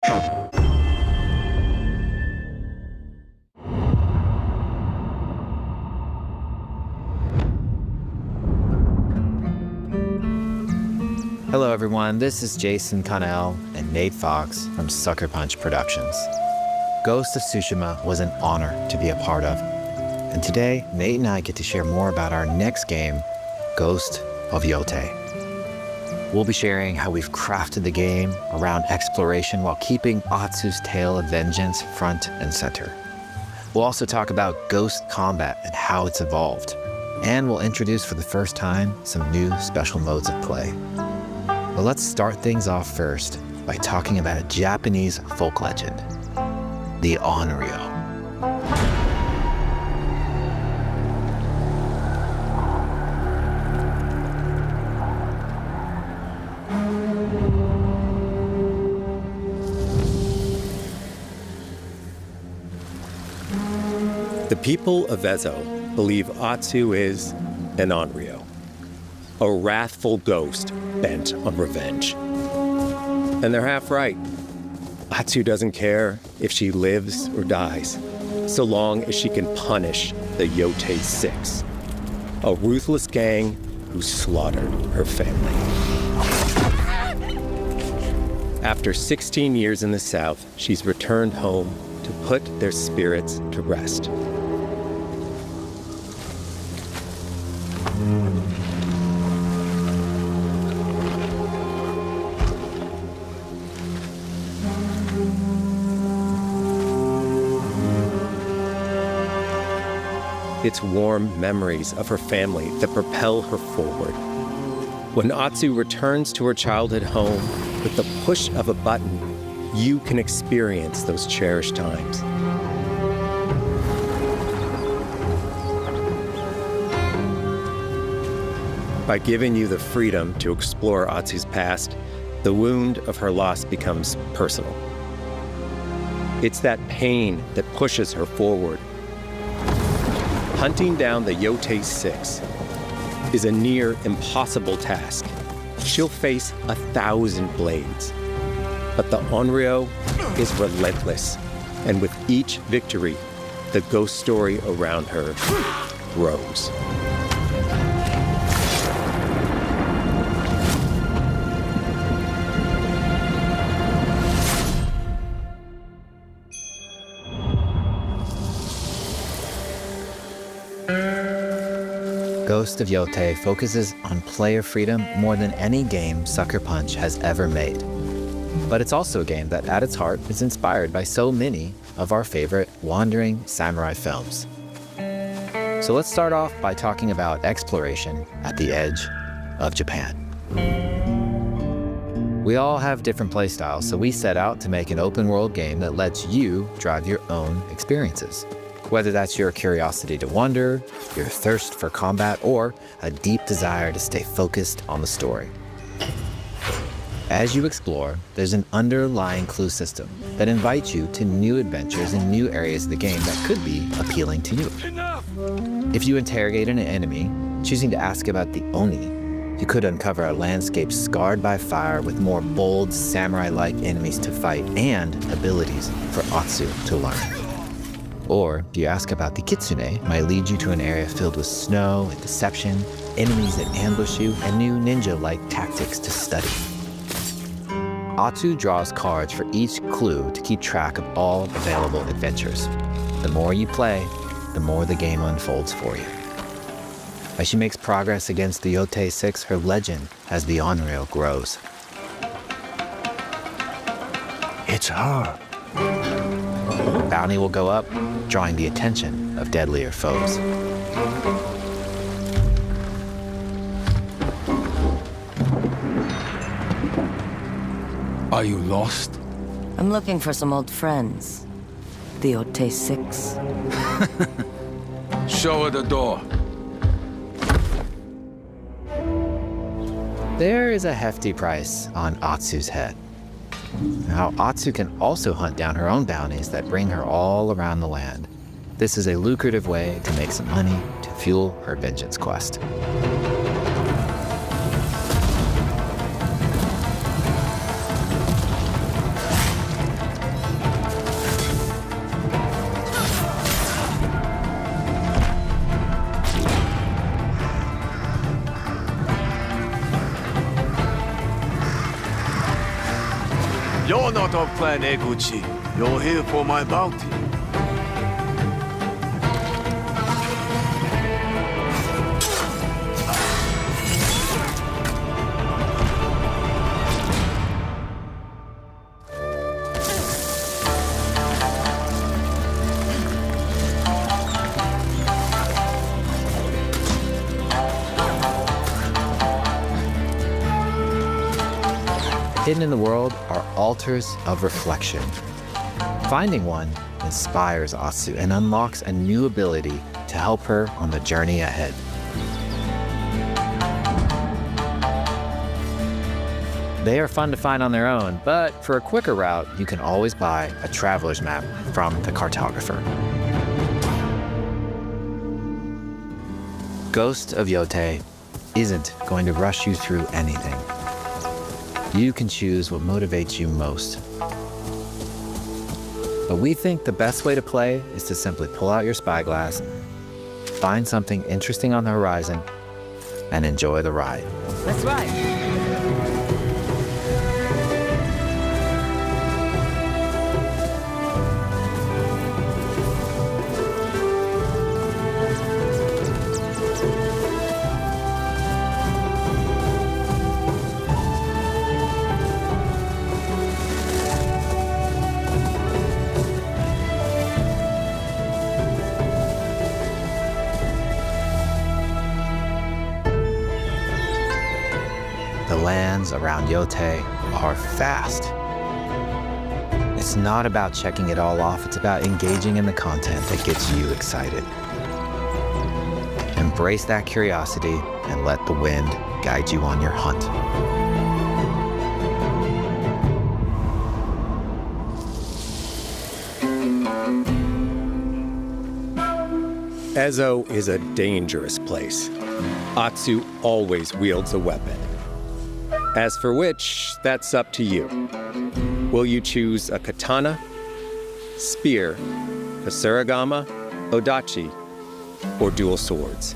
Hello everyone, this is Jason Connell and Nate Fox from Sucker Punch Productions. Ghost of Tsushima was an honor to be a part of. And today, Nate and I get to share more about our next game, Ghost of Yōtei. We'll be sharing how we've crafted the game around exploration while keeping Atsu's tale of vengeance front and center. We'll also talk about ghost combat and how it's evolved. And we'll introduce for the first time some new special modes of play. But let's start things off first by talking about a Japanese folk legend, the Onryo. The people of Ezo believe Atsu is an Onryo, a wrathful ghost bent on revenge. And they're half right. Atsu doesn't care if she lives or dies, so long as she can punish the Yōtei 6, a ruthless gang who slaughtered her family. After 16 years in the South, she's returned home to put their spirits to rest. It's warm memories of her family that propel her forward. When Atsu returns to her childhood home, with the push of a button, you can experience those cherished times. By giving you the freedom to explore Atsu's past, the wound of her loss becomes personal. It's that pain that pushes her forward. Hunting down the Yōtei 6 is a near impossible task. She'll face 1,000 blades. But the Onryo is relentless, and with each victory, the ghost story around her grows. Ghost of Yōtei focuses on player freedom more than any game Sucker Punch has ever made. But it's also a game that, at its heart, is inspired by so many of our favorite wandering samurai films. So let's start off by talking about exploration at the edge of Japan. We all have different playstyles, so we set out to make an open-world game that lets you drive your own experiences. Whether that's your curiosity to wander, your thirst for combat, or a deep desire to stay focused on the story. As you explore, there's an underlying clue system that invites you to new adventures in new areas of the game that could be appealing to you. Enough! If you interrogate an enemy, choosing to ask about the Oni, you could uncover a landscape scarred by fire with more bold, samurai-like enemies to fight and abilities for Atsu to learn. Or, if you ask about the Kitsune, might lead you to an area filled with snow and deception, enemies that ambush you, and new ninja-like tactics to study. Atsu draws cards for each clue to keep track of all available adventures. The more you play, the more the game unfolds for you. As she makes progress against the Yōtei 6, her legend as the Onryo grows. It's her. Bounty will go up, drawing the attention of deadlier foes. Are you lost? I'm looking for some old friends. The Yōtei 6. Show her the door. There is a hefty price on Atsu's head. Now, Atsu can also hunt down her own bounties that bring her all around the land. This is a lucrative way to make some money to fuel her vengeance quest. You're not of Clan Eguchi. You're here for my bounty. Hidden in the world are altars of reflection. Finding one inspires Atsu and unlocks a new ability to help her on the journey ahead. They are fun to find on their own, but for a quicker route, you can always buy a traveler's map from the cartographer. Ghost of Yōtei isn't going to rush you through anything. You can choose what motivates you most. But we think the best way to play is to simply pull out your spyglass, find something interesting on the horizon, and enjoy the ride. Let's ride. The lands around Yōtei are fast. It's not about checking it all off, it's about engaging in the content that gets you excited. Embrace that curiosity and let the wind guide you on your hunt. Ezo is a dangerous place. Atsu always wields a weapon. As for which, that's up to you. Will you choose a katana, spear, a surigama, odachi, or dual swords?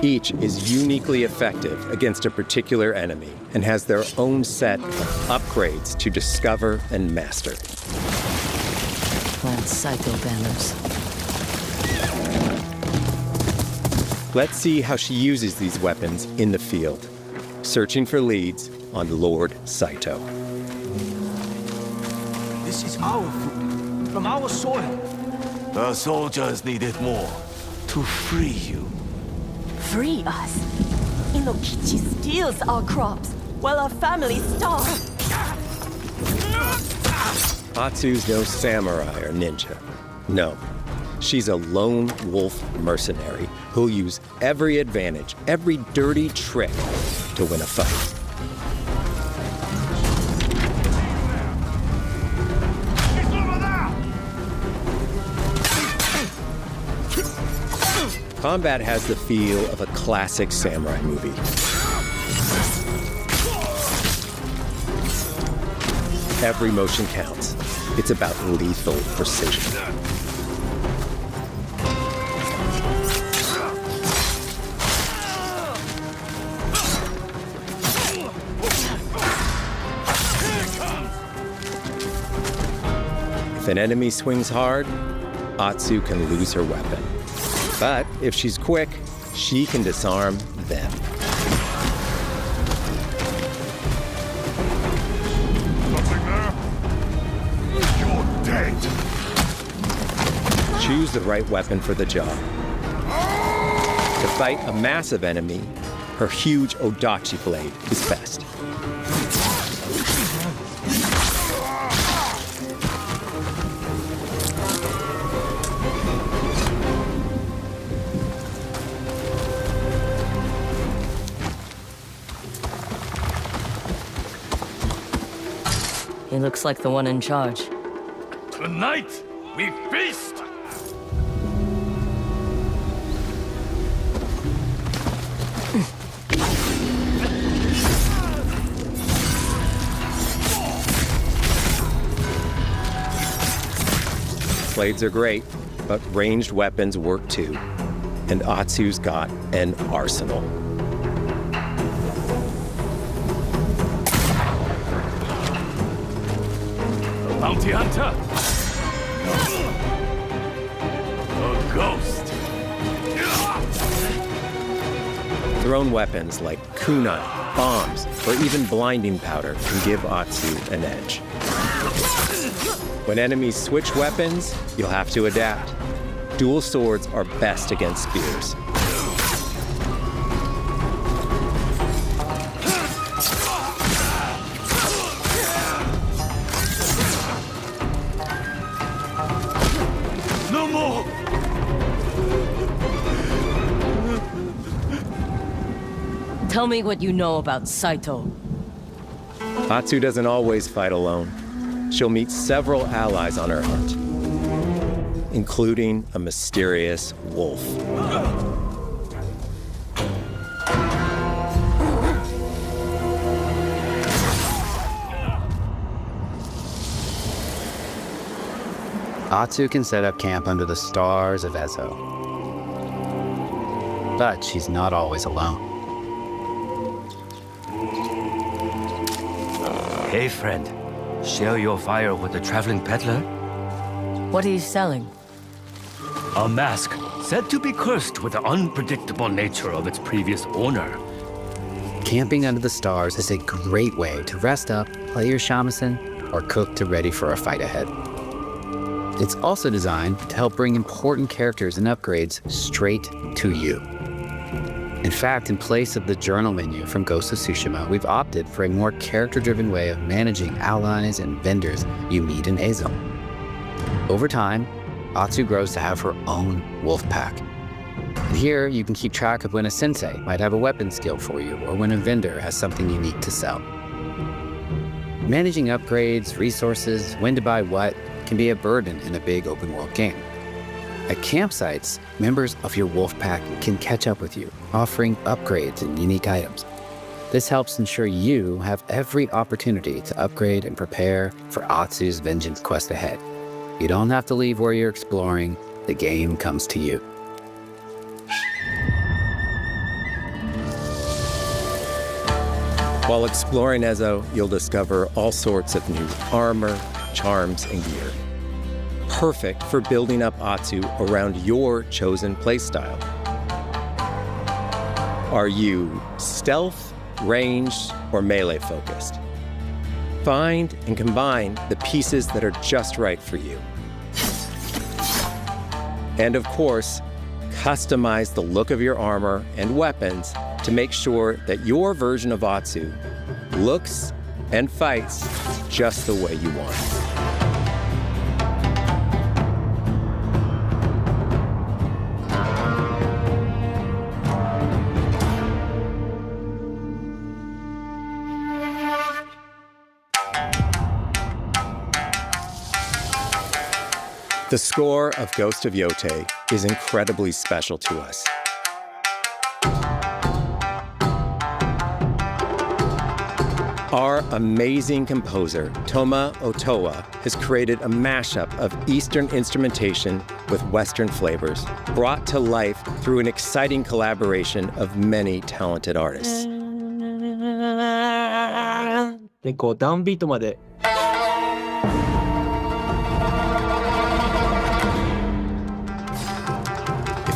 Each is uniquely effective against a particular enemy and has their own set of upgrades to discover and master. Clan Saito banners. Let's see how she uses these weapons in the field, searching for leads on Lord Saito. This is our food, from our soil. The soldiers need it more to free you. Free us. Inokichi steals our crops while our families starve. Atsu's no samurai or ninja. No, she's a lone wolf mercenary who'll use every advantage, every dirty trick to win a fight. Combat has the feel of a classic samurai movie. Every motion counts. It's about lethal precision. If an enemy swings hard, Atsu can lose her weapon. But if she's quick, she can disarm them. Nothing there? You're dead. Choose the right weapon for the job. To fight a massive enemy, her huge odachi blade is best. He looks like the one in charge. Tonight, we feast. Blades are great, but ranged weapons work too. And Atsu's got an arsenal. Bounty hunter. A ghost. Thrown weapons like kunai, bombs, or even blinding powder can give Atsu an edge. When enemies switch weapons, you'll have to adapt. Dual swords are best against spears. No more. Tell me what you know about Saito. Atsu doesn't always fight alone. She'll meet several allies on her hunt, including a mysterious wolf. Atsu can set up camp under the stars of Ezo. But she's not always alone. Hey, friend. Share your fire with the traveling peddler? What are you selling? A mask said to be cursed with the unpredictable nature of its previous owner. Camping under the stars is a great way to rest up, play your shamisen, or cook to ready for a fight ahead. It's also designed to help bring important characters and upgrades straight to you. In fact, in place of the journal menu from Ghost of Tsushima, we've opted for a more character-driven way of managing allies and vendors you meet in Ezo. Over time, Atsu grows to have her own wolf pack. And here, you can keep track of when a sensei might have a weapon skill for you, or when a vendor has something unique to sell. Managing upgrades, resources, when to buy what, can be a burden in a big open-world game. At campsites, members of your wolf pack can catch up with you, offering upgrades and unique items. This helps ensure you have every opportunity to upgrade and prepare for Atsu's vengeance quest ahead. You don't have to leave where you're exploring, the game comes to you. While exploring Ezo, you'll discover all sorts of new armor, charms, and gear. Perfect for building up Atsu around your chosen playstyle. Are you stealth, ranged, or melee focused? Find and combine the pieces that are just right for you. And of course, customize the look of your armor and weapons to make sure that your version of Atsu looks and fights just the way you want. The score of Ghost of Yōtei is incredibly special to us. Our amazing composer, Toma Otoa, has created a mashup of Eastern instrumentation with Western flavors, brought to life through an exciting collaboration of many talented artists. でこうダウンビートまで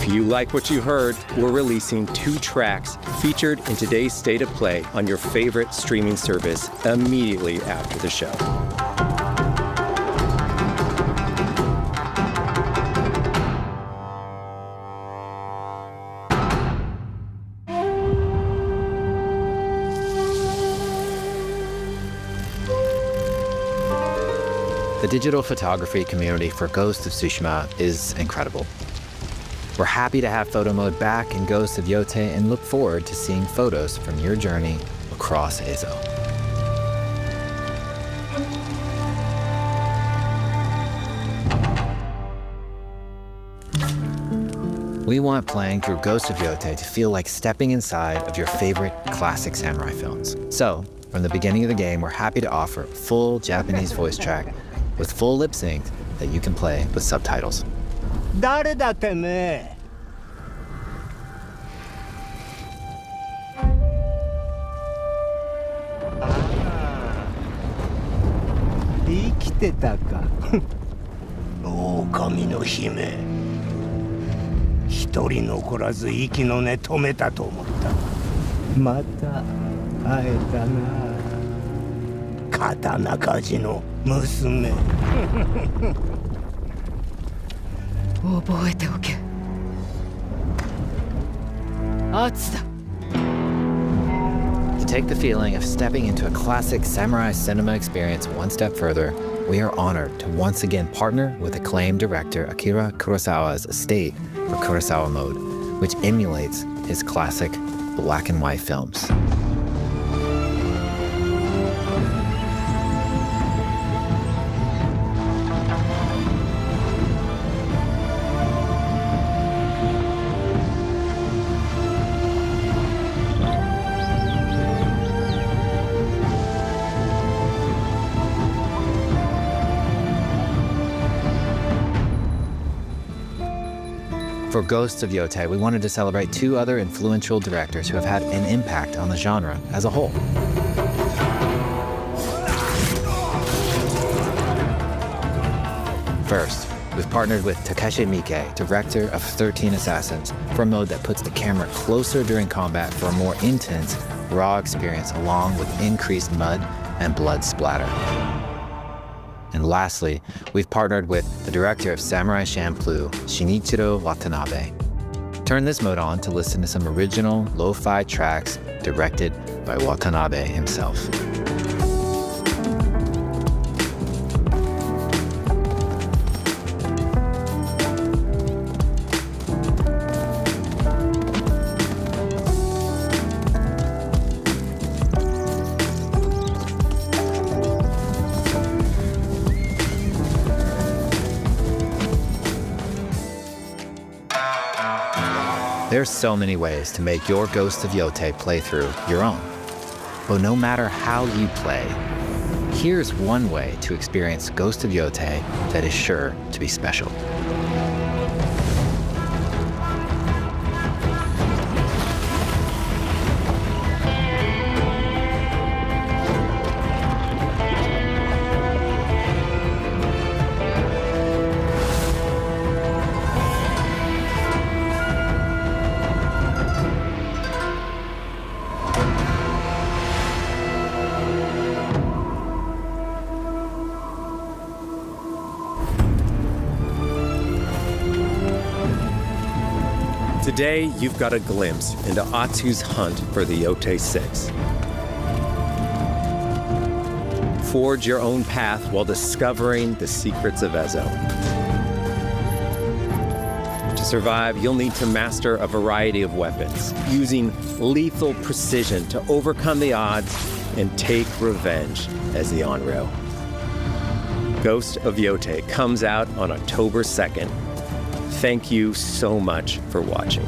If you like what you heard, we're releasing 2 tracks featured in today's State of Play on your favorite streaming service immediately after the show. The digital photography community for Ghost of Tsushima is incredible. We're happy to have photo mode back in Ghost of Yōtei and look forward to seeing photos from your journey across Ezo. We want playing through Ghost of Yōtei to feel like stepping inside of your favorite classic samurai films. So, from the beginning of the game, we're happy to offer a full Japanese voice track with full lip sync that you can play with subtitles. 誰だてめえ い生きてたか。狼の姫。一人残らず息の根止めたと思った。また会えたな。刀鍛冶の娘。覚えておけ。圧だ。To take the feeling of stepping into a classic samurai cinema experience one step further, we are honored to once again partner with acclaimed director Akira Kurosawa's estate for Kurosawa Mode, which emulates his classic black and white films. For Ghosts of Yōtei, we wanted to celebrate two other influential directors who have had an impact on the genre as a whole. First, we've partnered with Takeshi Miike, director of 13 Assassins, for a mode that puts the camera closer during combat for a more intense, raw experience along with increased mud and blood splatter. And lastly, we've partnered with the director of Samurai Champloo, Shinichiro Watanabe. Turn this mode on to listen to some original lo-fi tracks directed by Watanabe himself. There's so many ways to make your Ghost of Yōtei playthrough your own. But no matter how you play, here's one way to experience Ghost of Yōtei that is sure to be special. Today, you've got a glimpse into Atsu's hunt for the Yōtei 6. Forge your own path while discovering the secrets of Ezo. To survive, you'll need to master a variety of weapons, using lethal precision to overcome the odds and take revenge as the Onryo. Ghost of Yōtei comes out on October 2nd. Thank you so much for watching.